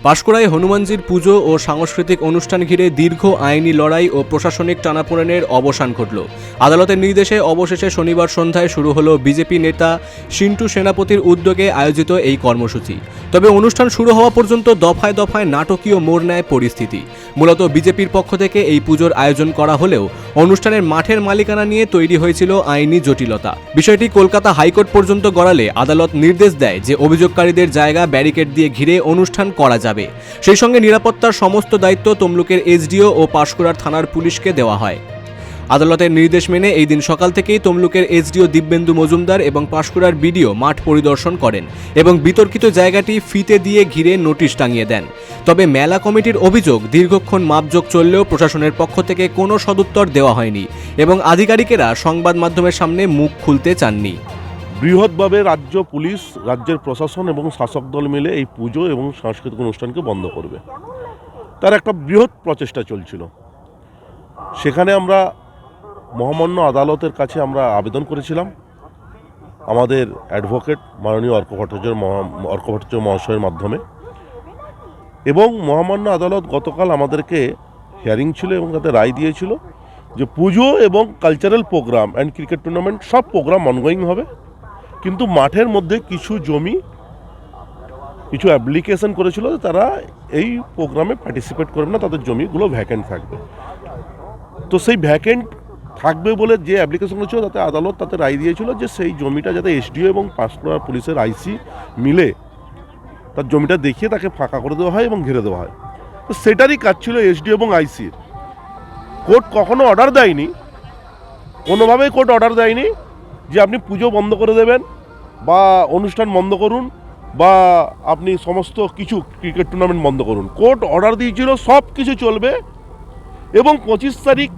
পাঁশকুড়ায় হনুমানজির পুজো ও সাংস্কৃতিক অনুষ্ঠান ঘিরে দীর্ঘ আইনি লড়াই ও প্রশাসনিক টানাপোড়েনের অবসান ঘটল। আদালতের নির্দেশে অবশেষে শনিবার সন্ধ্যায় শুরু হলো বিজেপি নেতা সিন্টু সেনাপতির উদ্যোগে আয়োজিত এই কর্মসূচি। তবে অনুষ্ঠান শুরু হওয়া পর্যন্ত দফায় দফায় নাটকীয় মোড় নেয় পরিস্থিতি। মূলত বিজেপির পক্ষ থেকে এই পুজোর আয়োজন করা হলেও অনুষ্ঠানের মাঠের মালিকানা নিয়ে তৈরি হয়েছিল আইনি জটিলতা। বিষয়টি কলকাতা হাইকোর্ট পর্যন্ত গড়ালে আদালত নির্দেশ দেয় যে অভিযোগকারীদের জায়গা ব্যারিকেড দিয়ে ঘিরে অনুষ্ঠান করা যাবে। সেই সঙ্গে নিরাপত্তার সমস্ত দায়িত্ব তমলুকের এসডিও ও পাঁশকুড়ার থানার পুলিশকে দেওয়া হয়। আদালতের নির্দেশ মেনে এই দিন সকাল থেকেই তমলুকের এসডিও দিব্যেন্দু মজুমদার এবং পাঁশকুড়ার বিডিও মাঠ পরিদর্শন করেন এবং বিতর্কিত জায়গাটি ফিতে দিয়ে ঘিরে নোটিশ টাঙিয়ে দেন। তবে মেলা কমিটির অভিযোগ, দীর্ঘক্ষণ মাপজোক চললেও প্রশাসনের পক্ষ থেকে কোনো সদুত্তর দেওয়া হয়নি এবং আধিকারিকেরা সংবাদ মাধ্যমের সামনে মুখ খুলতে চাননি। বৃহৎভাবে রাজ্য পুলিশ, রাজ্যের প্রশাসন এবং শাসক দল মিলে এই পুজো এবং সাংস্কৃতিক অনুষ্ঠানকে বন্ধ করবে, তার একটা বৃহৎ প্রচেষ্টা চলছিল। সেখানে আমরা মহামান্য আদালতের কাছে আমরা আবেদন করেছিলাম আমাদের অ্যাডভোকেট মাননীয় অর্ক ভট্টাচার্য মহাশয়ের মাধ্যমে, এবং মহামান্য আদালত গতকাল আমাদেরকে হিয়ারিং ছিল এবং তাতে রায় দিয়েছিল যে পুজো এবং cultural program and cricket tournament সব প্রোগ্রাম অনগোয়িং হবে, কিন্তু মাঠের মধ্যে কিছু জমি, কিছু অ্যাপ্লিকেশন করেছিল তারা এই প্রোগ্রামে পার্টিসিপেট করবে না, তাদের জমিগুলো ভ্যাকেন্ট থাকবে। তো সেই ভ্যাকেন্ট থাকবে বলে যে অ্যাপ্লিকেশনগুলো ছিল তাতে আদালত তাতে রায় দিয়েছিল যে সেই জমিটা যাতে এসডিও এবং পাঁশকুড়া পুলিশের আইসি মিলে তার জমিটা দেখিয়ে তাকে ফাঁকা করে দেওয়া হয় এবং ঘিরে দেওয়া হয়। তো সেটারই কাজ ছিল এসডিও এবং আইসির। কোর্ট কখনো অর্ডার দেয়নি, কোনোভাবেই কোর্ট অর্ডার দেয়নি যে আপনি পুজো বন্ধ করে দেবেন বা অনুষ্ঠান বন্ধ করুন বা আপনি সমস্ত কিছু ক্রিকেট টুর্নামেন্ট বন্ধ করুন। কোর্ট অর্ডার দিয়েছিল সব কিছু চলবে এবং 25 তারিখ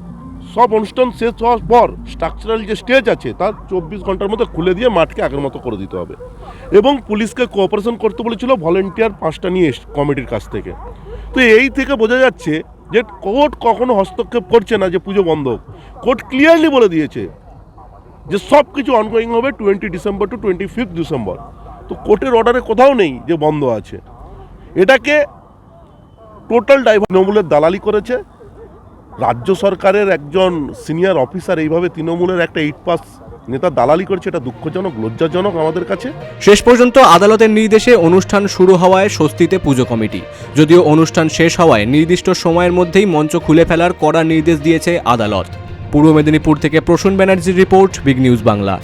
সব অনুষ্ঠান শেষ হওয়ার পর স্ট্রাকচারাল যে স্টেজ আছে তার 24 ঘন্টার মধ্যে খুলে দিয়ে মাঠকে আগের মতো করে দিতে হবে এবং পুলিশকে কোঅপারেশন করতে বলেছিল ভলেন্টিয়ার 5টা নিয়ে কমিটির কাছ থেকে। তো এই থেকে বোঝা যাচ্ছে যে কোর্ট কখনো হস্তক্ষেপ করছে না যে পুজো বন্ধ হোক। কোর্ট ক্লিয়ারলি বলে দিয়েছে যে সব কিছু অনগোয়িং হবে 20 ডিসেম্বর টু 25 ডিসেম্বর। তো কোর্টের অর্ডারে কোথাও নেই যে বন্ধ আছে। এটাকে টোটাল তৃণমূলের দালালি করেছে। রাজ্য সরকারের একজন সিনিয়র অফিসার এইভাবে তৃণমূলের একটা 8 পাস নেতা দালালি করেছে, এটা দুঃখজনক, লজ্জাজনক আমাদের কাছে। শেষ পর্যন্ত আদালতের নির্দেশে অনুষ্ঠান শুরু হওয়ায় স্বস্তিতে পুজো কমিটি। যদিও অনুষ্ঠান শেষ হওয়ায় নির্দিষ্ট সময়ের মধ্যেই মঞ্চ খুলে ফেলার কড়া নির্দেশ দিয়েছে আদালত। পূর্ব মেদিনীপুর থেকে প্রসূন ব্যানার্জির রিপোর্ট, বিগ নিউজ বাংলা।